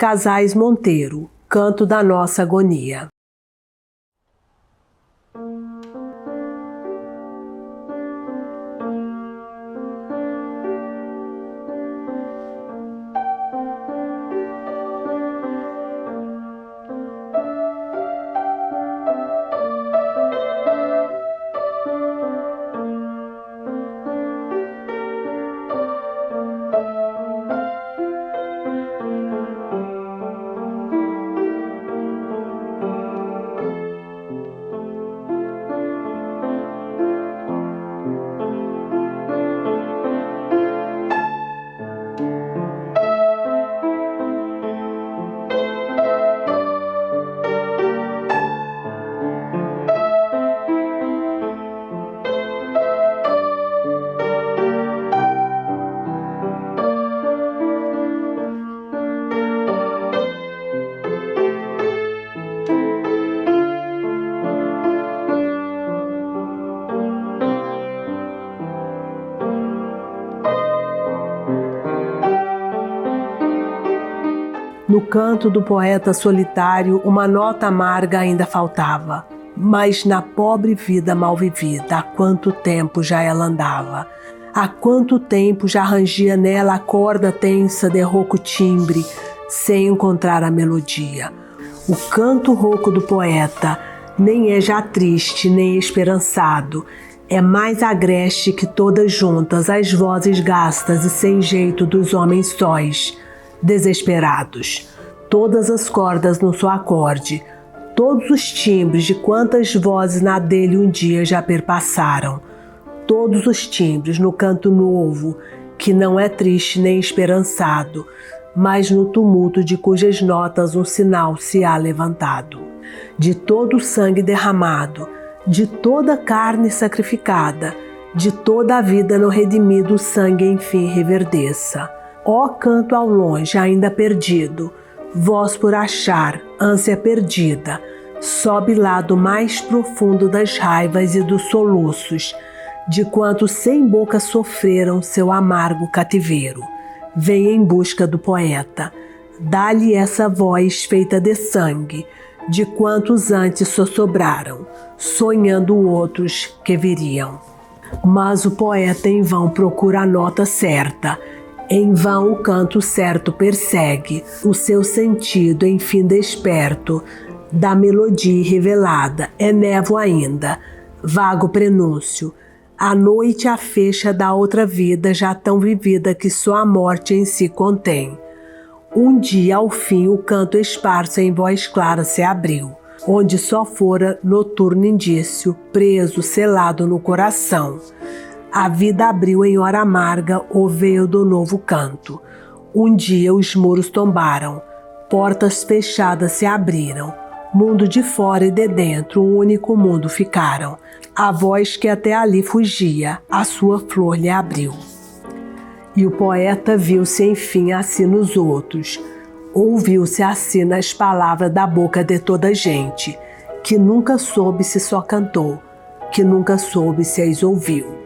Casais Monteiro, Canto da Nossa Agonia. No canto do poeta solitário, uma nota amarga ainda faltava. Mas na pobre vida mal vivida, há quanto tempo já ela andava? Há quanto tempo já rangia nela a corda tensa de rouco timbre, sem encontrar a melodia? O canto rouco do poeta nem é já triste, nem esperançado. É mais agreste que todas juntas as vozes gastas e sem jeito dos homens sóis, desesperados. Todas as cordas no seu acorde, todos os timbres de quantas vozes na dele um dia já perpassaram, todos os timbres no canto novo, que não é triste nem esperançado, mas no tumulto de cujas notas um sinal se há levantado. De todo o sangue derramado, de toda a carne sacrificada, de toda a vida no redimido o sangue enfim reverdeça. Ó canto ao longe ainda perdido, voz por achar, ânsia perdida, sobe lá do mais profundo das raivas e dos soluços, de quantos sem boca sofreram seu amargo cativeiro. Vem em busca do poeta, dá-lhe essa voz feita de sangue, de quantos antes sossobraram, sonhando outros que viriam. Mas o poeta em vão procura a nota certa, em vão o canto certo persegue, o seu sentido enfim desperto, da melodia revelada, é névoa ainda, vago prenúncio, a noite a fecha da outra vida já tão vivida que só a morte em si contém. Um dia ao fim o canto esparso em voz clara se abriu, onde só fora noturno indício, preso, selado no coração. A vida abriu em hora amarga o veio do novo canto. Um dia os muros tombaram, portas fechadas se abriram, mundo de fora e de dentro um único mundo ficaram. A voz que até ali fugia, a sua flor lhe abriu. E o poeta viu-se enfim assim nos outros, ouviu-se assim nas palavras da boca de toda a gente, que nunca soube se só cantou, que nunca soube se as ouviu.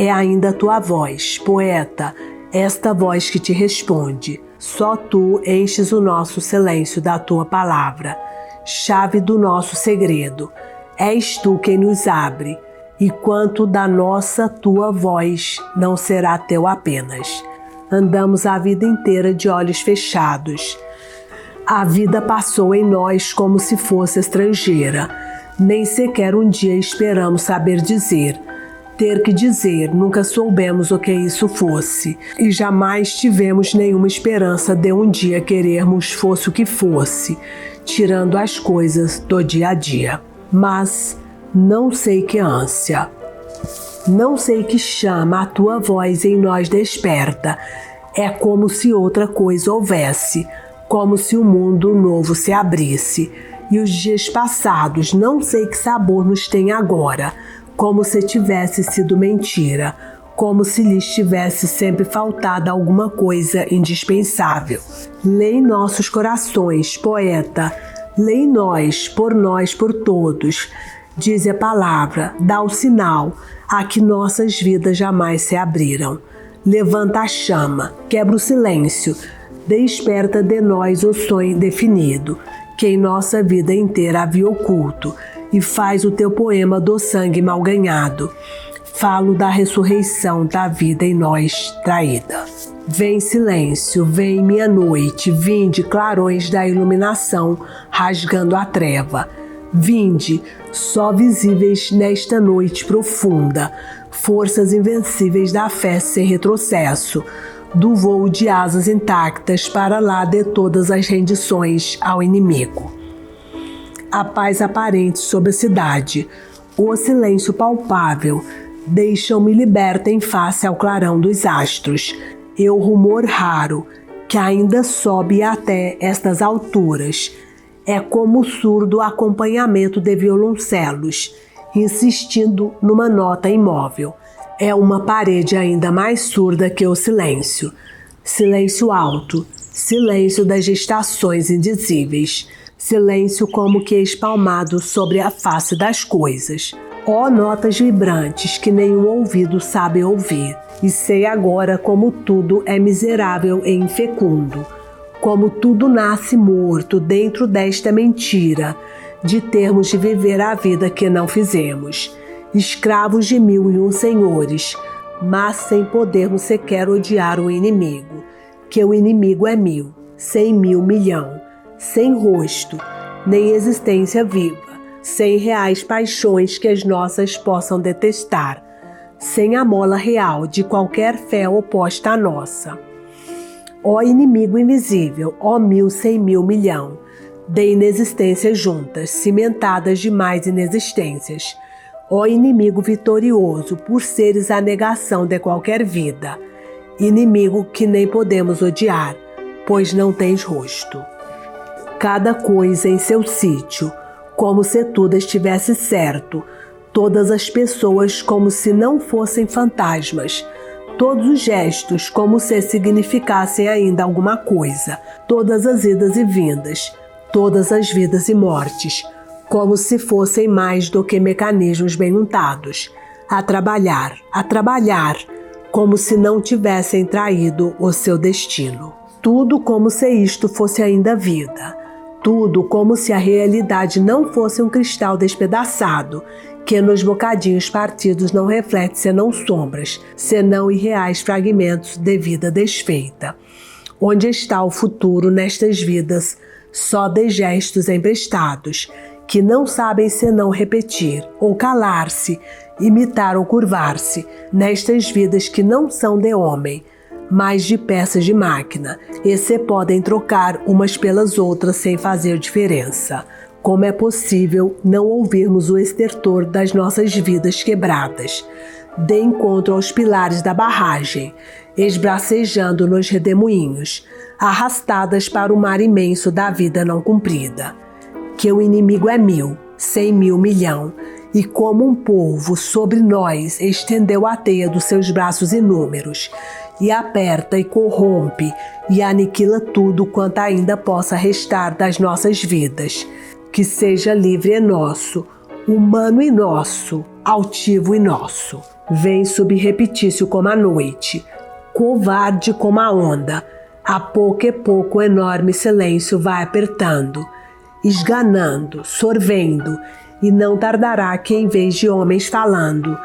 É ainda a tua voz, poeta, esta voz que te responde. Só tu enches o nosso silêncio da tua palavra, chave do nosso segredo. És tu quem nos abre, e quanto da nossa tua voz não será teu apenas. Andamos a vida inteira de olhos fechados. A vida passou em nós como se fosse estrangeira. Nem sequer um dia esperamos saber dizer. Ter que dizer, nunca soubemos o que isso fosse, e jamais tivemos nenhuma esperança de um dia querermos fosse o que fosse, tirando as coisas do dia a dia. Mas não sei que ânsia, não sei que chama a tua voz em nós desperta, é como se outra coisa houvesse, como se o mundo novo se abrisse, e os dias passados não sei que sabor nos tem agora, como se tivesse sido mentira, como se lhes tivesse sempre faltado alguma coisa indispensável. Lê em nossos corações, poeta, lê em nós, por todos. Diz a palavra, dá o sinal, a que nossas vidas jamais se abriram. Levanta a chama, quebra o silêncio, Desperta de nós o sonho indefinido, que em nossa vida inteira havia oculto, e faz o teu poema do sangue mal ganhado. Falo da ressurreição da vida em nós traída. Vem silêncio, vem minha noite, vinde clarões da iluminação, rasgando a treva. Vinde, só visíveis nesta noite profunda, forças invencíveis da fé sem retrocesso, do voo de asas intactas para lá de todas as rendições ao inimigo. A paz aparente sobre a cidade, o silêncio palpável, deixam-me liberta em face ao clarão dos astros, e o rumor raro, que ainda sobe até estas alturas, é como o surdo acompanhamento de violoncelos, insistindo numa nota imóvel. É uma parede ainda mais surda que o silêncio. Silêncio alto, silêncio das gestações indizíveis, silêncio como que espalmado sobre a face das coisas. Ó notas vibrantes que nenhum ouvido sabe ouvir, e sei agora como tudo é miserável e infecundo, como tudo nasce morto dentro desta mentira, de termos de viver a vida que não fizemos, escravos de 1001 senhores, mas sem podermos sequer odiar o inimigo, que o inimigo é 1000, 100.000 milhão, sem rosto, nem existência viva, sem reais paixões que as nossas possam detestar, sem a mola real de qualquer fé oposta à nossa. Ó inimigo invisível, ó 1000, 100.000 milhão, de inexistências juntas, cimentadas de mais inexistências. Ó inimigo vitorioso, por seres a negação de qualquer vida, inimigo que nem podemos odiar, pois não tens rosto. Cada coisa em seu sítio, como se tudo estivesse certo, todas as pessoas como se não fossem fantasmas, todos os gestos como se significassem ainda alguma coisa, todas as idas e vindas, todas as vidas e mortes, como se fossem mais do que mecanismos bem untados, a trabalhar, como se não tivessem traído o seu destino. Tudo como se isto fosse ainda vida. Tudo como se a realidade não fosse um cristal despedaçado, que nos bocadinhos partidos não reflete senão sombras, senão irreais fragmentos de vida desfeita. Onde está o futuro nestas vidas, só de gestos emprestados, que não sabem senão repetir, ou calar-se, imitar ou curvar-se, nestas vidas que não são de homem, mas de peças de máquina, e se podem trocar umas pelas outras sem fazer diferença. Como é possível não ouvirmos o estertor das nossas vidas quebradas, de encontro aos pilares da barragem, esbracejando nos redemoinhos, arrastadas para o mar imenso da vida não cumprida? Que o inimigo é 1000, 100.000 milhão, e como um polvo sobre nós estendeu a teia dos seus braços inúmeros, e aperta e corrompe e aniquila tudo quanto ainda possa restar das nossas vidas. Que seja livre e nosso, humano e nosso, altivo e nosso. Vem subrepetício como a noite, covarde como a onda, a pouco e pouco o enorme silêncio vai apertando, esganando, sorvendo, e não tardará que em vez de homens falando,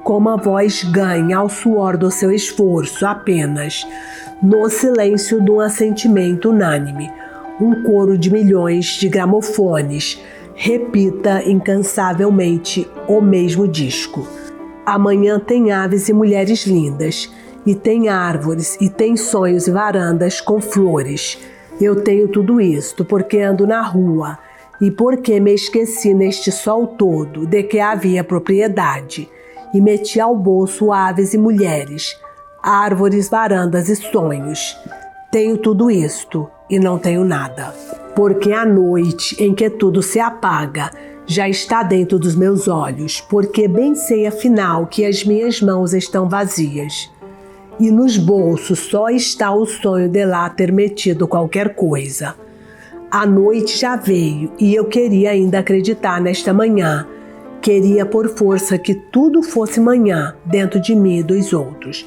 como a voz ganha ao suor do seu esforço apenas, no silêncio de um assentimento unânime, um coro de milhões de gramofones repita incansavelmente o mesmo disco. Amanhã tem aves e mulheres lindas, e tem árvores, e tem sonhos e varandas com flores. Eu tenho tudo isto porque ando na rua, e porque me esqueci neste sol todo de que havia propriedade, e meti ao bolso aves e mulheres, árvores, varandas e sonhos. Tenho tudo isto e não tenho nada, porque a noite em que tudo se apaga já está dentro dos meus olhos, porque bem sei afinal que as minhas mãos estão vazias, e nos bolsos só está o sonho de lá ter metido qualquer coisa. A noite já veio e eu queria ainda acreditar nesta manhã. Queria por força que tudo fosse manhã dentro de mim e dos outros.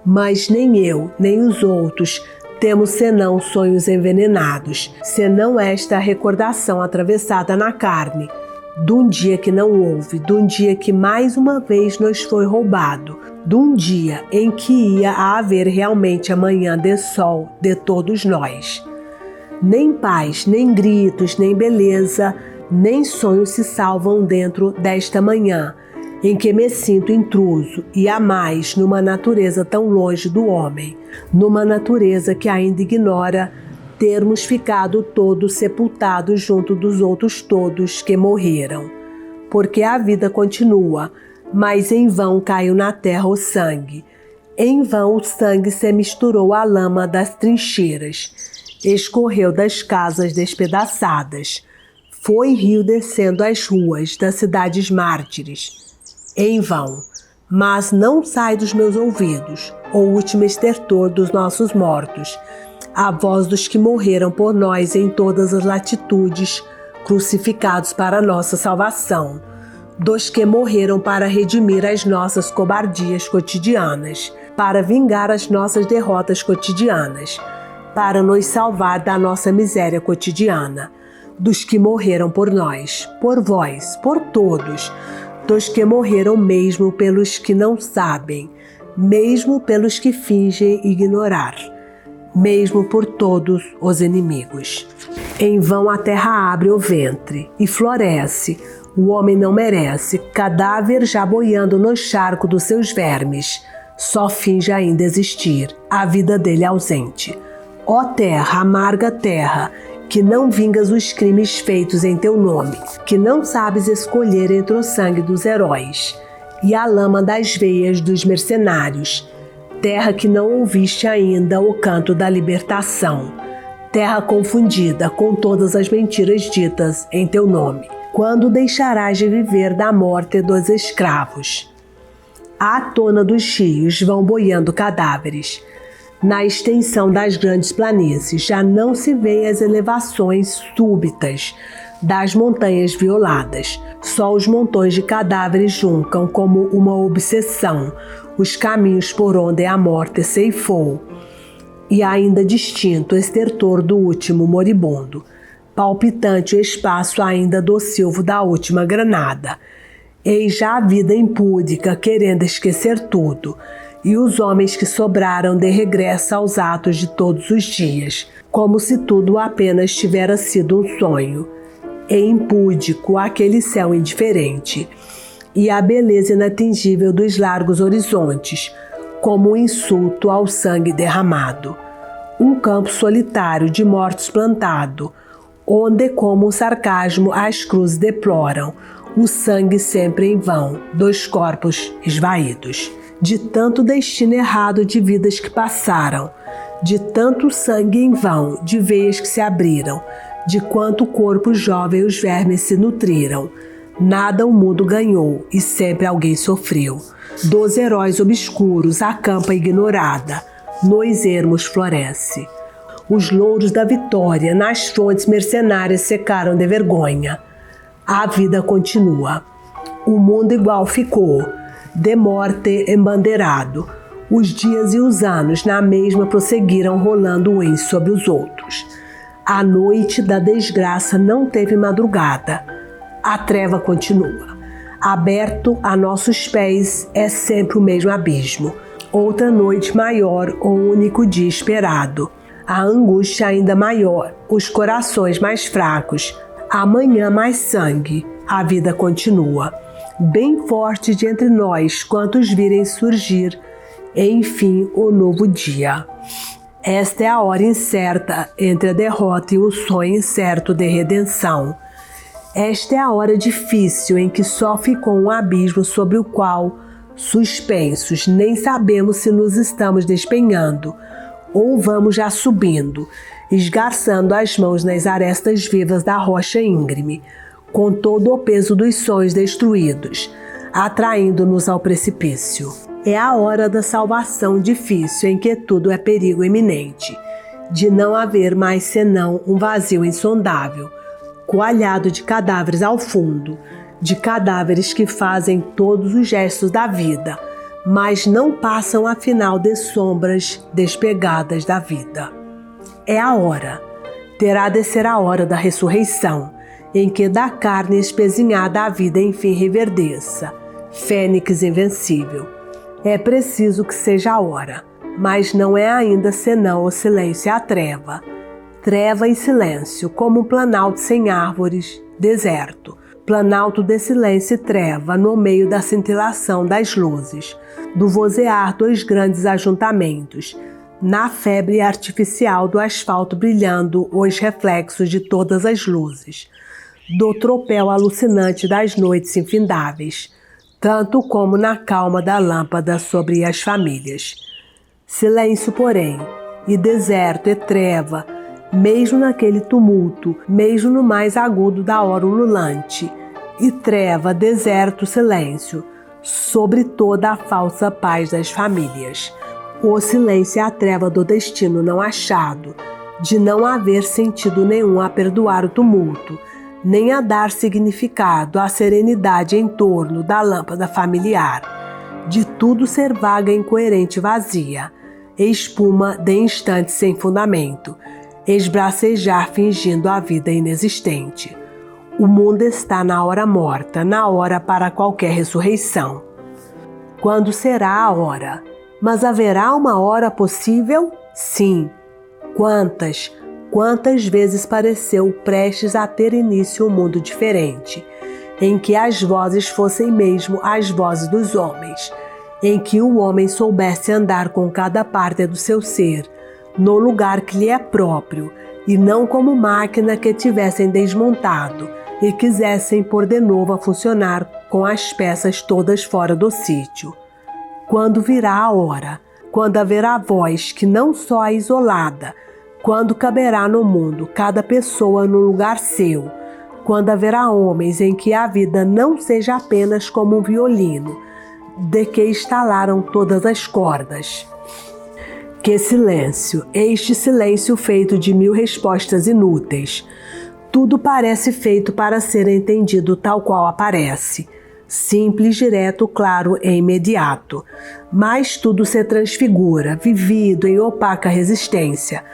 Mas nem eu, nem os outros temos senão sonhos envenenados, senão esta recordação atravessada na carne, de um dia que não houve, de um dia que mais uma vez nos foi roubado, de um dia em que ia haver realmente a manhã de sol de todos nós. Nem paz, nem gritos, nem beleza, nem sonhos se salvam dentro desta manhã, em que me sinto intruso e a mais numa natureza tão longe do homem, numa natureza que ainda ignora termos ficado todos sepultados junto dos outros todos que morreram. Porque a vida continua, mas em vão caiu na terra o sangue. Em vão o sangue se misturou à lama das trincheiras, escorreu das casas despedaçadas, foi rio descendo as ruas das cidades mártires. Em vão, mas não sai dos meus ouvidos o último estertor dos nossos mortos, a voz dos que morreram por nós em todas as latitudes, crucificados para nossa salvação, dos que morreram para redimir as nossas cobardias cotidianas, para vingar as nossas derrotas cotidianas, para nos salvar da nossa miséria cotidiana, dos que morreram por nós, por vós, por todos, dos que morreram mesmo pelos que não sabem, mesmo pelos que fingem ignorar, mesmo por todos os inimigos. Em vão a terra abre o ventre e floresce, o homem não merece, cadáver já boiando no charco dos seus vermes, só finge ainda existir, a vida dele ausente. Ó terra, amarga terra, que não vingas os crimes feitos em teu nome, que não sabes escolher entre o sangue dos heróis e a lama das veias dos mercenários, terra que não ouviste ainda o canto da libertação, terra confundida com todas as mentiras ditas em teu nome. Quando deixarás de viver da morte dos escravos? À tona dos rios vão boiando cadáveres. Na extensão das grandes planícies já não se vêem as elevações súbitas das montanhas violadas. Só os montões de cadáveres juncam como uma obsessão os caminhos por onde a morte ceifou. E ainda distinto o estertor do último moribundo, palpitante o espaço ainda do silvo da última granada. Eis já a vida impúdica querendo esquecer tudo, e os homens que sobraram de regresso aos atos de todos os dias, como se tudo apenas tivera sido um sonho. E impúdico aquele céu indiferente, e a beleza inatingível dos largos horizontes, como um insulto ao sangue derramado. Um campo solitário de mortos plantado, onde como um sarcasmo as cruzes deploram, o sangue sempre em vão, dos corpos esvaídos. De tanto destino errado de vidas que passaram, de tanto sangue em vão, de veias que se abriram, de quanto corpo jovem os vermes se nutriram. Nada o mundo ganhou e sempre alguém sofreu. Dos heróis obscuros a campa ignorada, nos ermos floresce. Os louros da vitória nas fontes mercenárias secaram de vergonha. A vida continua. O mundo igual ficou, de morte embandeirado. Os dias e os anos na mesma prosseguiram rolando uns sobre os outros. A noite da desgraça não teve madrugada. A treva continua. Aberto a nossos pés é sempre o mesmo abismo. Outra noite maior, o único dia esperado. A angústia ainda maior, os corações mais fracos. Amanhã mais sangue. A vida continua. Bem forte de entre nós quantos virem surgir, enfim, o novo dia. Esta é a hora incerta entre a derrota e o sonho incerto de redenção. Esta é a hora difícil em que só ficou um abismo sobre o qual, suspensos, nem sabemos se nos estamos despenhando ou vamos já subindo, esgarçando as mãos nas arestas vivas da rocha íngreme, com todo o peso dos sonhos destruídos, atraindo-nos ao precipício. É a hora da salvação difícil em que tudo é perigo iminente, de não haver mais senão um vazio insondável, coalhado de cadáveres ao fundo, de cadáveres que fazem todos os gestos da vida, mas não passam afinal de sombras despegadas da vida. É a hora, terá de ser a hora da ressurreição, em que da carne espezinhada a vida enfim reverdeça, fênix invencível. É preciso que seja a hora, mas não é ainda senão o silêncio e a treva. Treva e silêncio, como um planalto sem árvores, deserto. Planalto de silêncio e treva no meio da cintilação das luzes, do vozear dos grandes ajuntamentos, na febre artificial do asfalto brilhando os reflexos de todas as luzes, do tropel alucinante das noites infindáveis, tanto como na calma da lâmpada sobre as famílias. Silêncio, porém, e deserto e treva, mesmo naquele tumulto, mesmo no mais agudo da hora ululante, e treva, deserto, silêncio, sobre toda a falsa paz das famílias. O silêncio é a treva do destino não achado, de não haver sentido nenhum a perdoar o tumulto, nem a dar significado à serenidade em torno da lâmpada familiar, de tudo ser vaga, incoerente e vazia, espuma de instantes sem fundamento, esbracejar fingindo a vida inexistente. O mundo está na hora morta, na hora para qualquer ressurreição. Quando será a hora? Mas haverá uma hora possível? Sim. Quantas vezes pareceu prestes a ter início um mundo diferente, em que as vozes fossem mesmo as vozes dos homens, em que o homem soubesse andar com cada parte do seu ser, no lugar que lhe é próprio, e não como máquina que tivessem desmontado e quisessem pôr de novo a funcionar com as peças todas fora do sítio. Quando virá a hora, quando haverá voz que não só é isolada, quando caberá no mundo cada pessoa no lugar seu, quando haverá homens em que a vida não seja apenas como um violino, de que estalaram todas as cordas. Que silêncio, este silêncio feito de 1000 respostas inúteis. Tudo parece feito para ser entendido tal qual aparece. Simples, direto, claro e imediato. Mas tudo se transfigura, vivido em opaca resistência.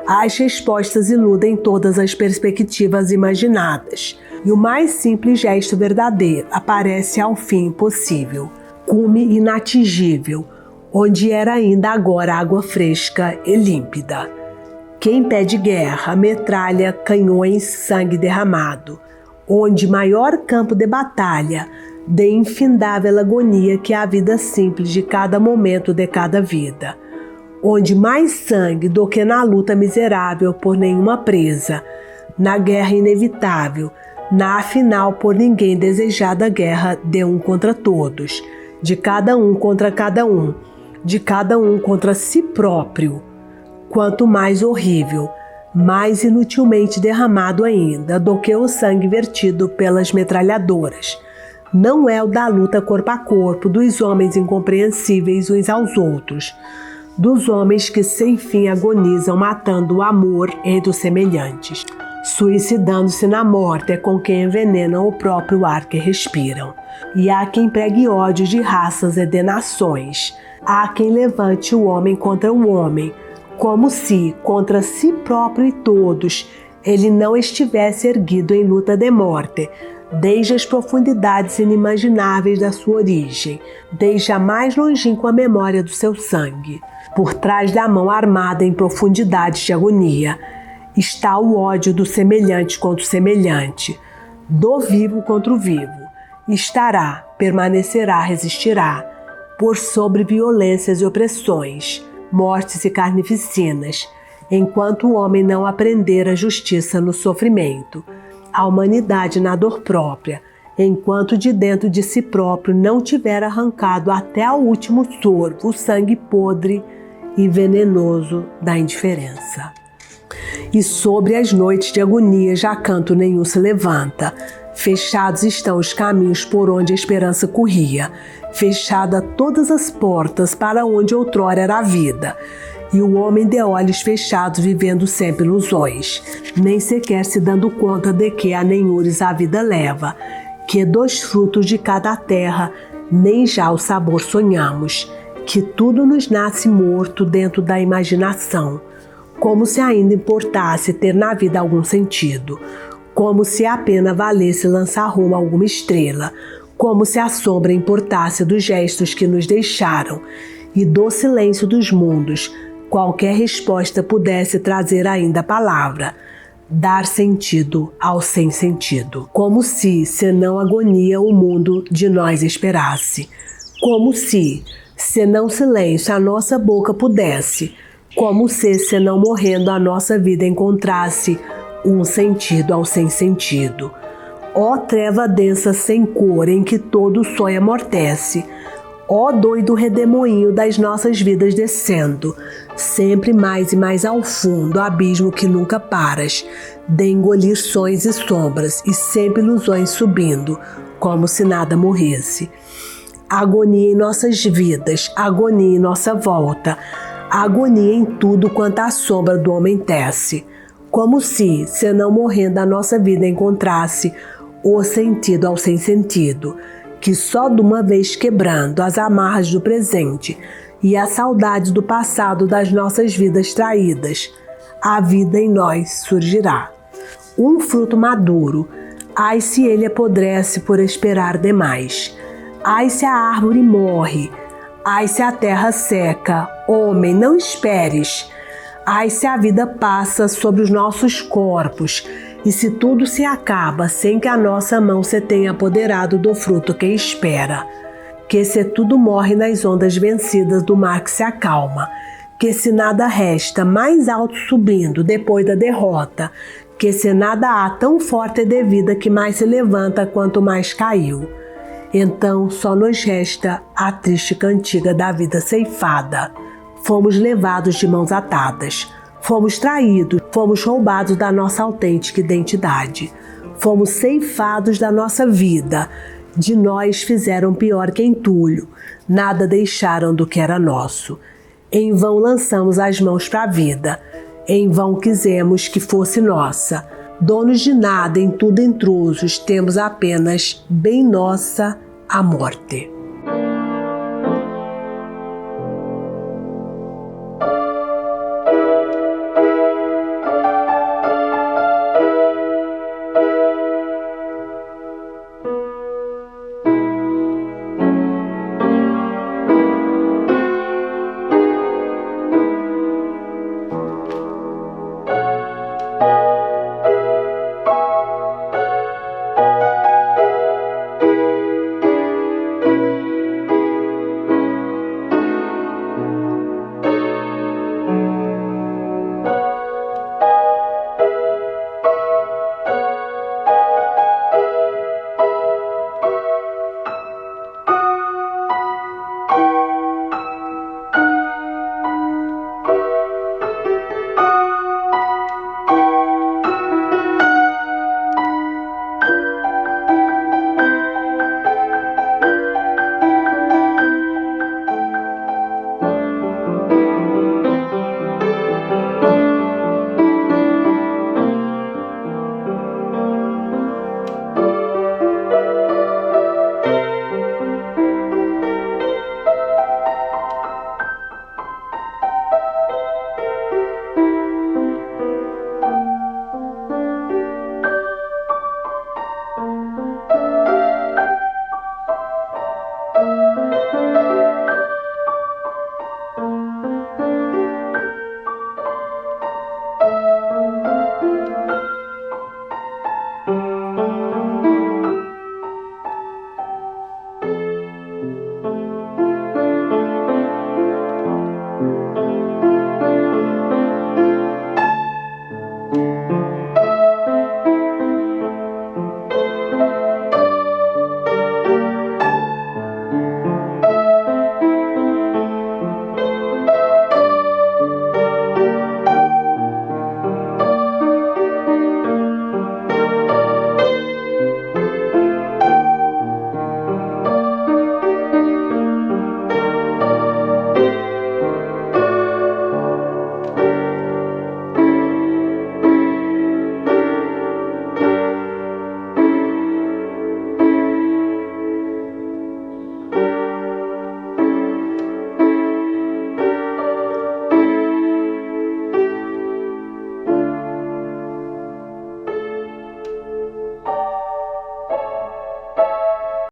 As respostas iludem todas as perspectivas imaginadas. E o mais simples gesto verdadeiro aparece ao fim impossível, cume inatingível, onde era ainda agora água fresca e límpida. Quem pede guerra, metralha, canhões, sangue derramado, onde maior campo de batalha, de infindável agonia que a vida simples de cada momento de cada vida, onde mais sangue do que na luta miserável por nenhuma presa, na guerra inevitável, na afinal por ninguém desejada guerra de um contra todos, de cada um contra cada um, de cada um contra si próprio. Quanto mais horrível, mais inutilmente derramado ainda do que o sangue vertido pelas metralhadoras. Não é o da luta corpo a corpo dos homens incompreensíveis uns aos outros, dos homens que sem fim agonizam matando o amor entre os semelhantes, suicidando-se na morte com quem envenenam o próprio ar que respiram. E há quem pregue ódio de raças e de nações, há quem levante o homem contra o homem, como se, contra si próprio e todos, ele não estivesse erguido em luta de morte, desde as profundidades inimagináveis da sua origem, desde a mais longínqua memória do seu sangue. Por trás da mão armada em profundidades de agonia, está o ódio do semelhante contra o semelhante, do vivo contra o vivo. Estará, permanecerá, resistirá, por sobre violências e opressões, mortes e carnificinas, enquanto o homem não aprender a justiça no sofrimento, a humanidade na dor própria, enquanto de dentro de si próprio não tiver arrancado até ao último sorvo o sangue podre e venenoso da indiferença. E sobre as noites de agonia já canto nenhum se levanta. Fechados estão os caminhos por onde a esperança corria, fechada todas as portas para onde outrora era a vida, e o homem de olhos fechados vivendo sempre ilusões, nem sequer se dando conta de que a nenhures a vida leva, que dos frutos de cada terra nem já o sabor sonhamos, que tudo nos nasce morto dentro da imaginação, como se ainda importasse ter na vida algum sentido, como se a pena valesse lançar rumo a alguma estrela, como se a sombra importasse dos gestos que nos deixaram e do silêncio dos mundos, qualquer resposta pudesse trazer ainda a palavra, dar sentido ao sem sentido. Como se, senão agonia, o mundo de nós esperasse. Como se, senão silêncio, a nossa boca pudesse. Como se, senão morrendo, a nossa vida encontrasse um sentido ao sem sentido. Ó treva densa sem cor em que todo sonho amortece. Ó doido redemoinho das nossas vidas descendo, sempre mais e mais ao fundo, abismo que nunca paras, de engolir sonhos e sombras, e sempre ilusões subindo, como se nada morresse. Agonia em nossas vidas, agonia em nossa volta, agonia em tudo quanto a sombra do homem tece, como se, senão morrendo, a nossa vida encontrasse o sentido ao sem sentido, que só de uma vez quebrando as amarras do presente e a saudade do passado das nossas vidas traídas, a vida em nós surgirá. Um fruto maduro, ai se ele apodrece por esperar demais, ai se a árvore morre, ai se a terra seca, homem, não esperes, ai se a vida passa sobre os nossos corpos, e se tudo se acaba sem que a nossa mão se tenha apoderado do fruto que espera, que se tudo morre nas ondas vencidas do mar que se acalma, que se nada resta mais alto subindo depois da derrota, que se nada há tão forte de vida que mais se levanta quanto mais caiu, então só nos resta a triste cantiga da vida ceifada. Fomos levados de mãos atadas, fomos traídos, fomos roubados da nossa autêntica identidade. Fomos ceifados da nossa vida. De nós fizeram pior que entulho. Nada deixaram do que era nosso. Em vão lançamos as mãos para a vida. Em vão quisemos que fosse nossa. Donos de nada, em tudo intrusos, temos apenas bem nossa a morte.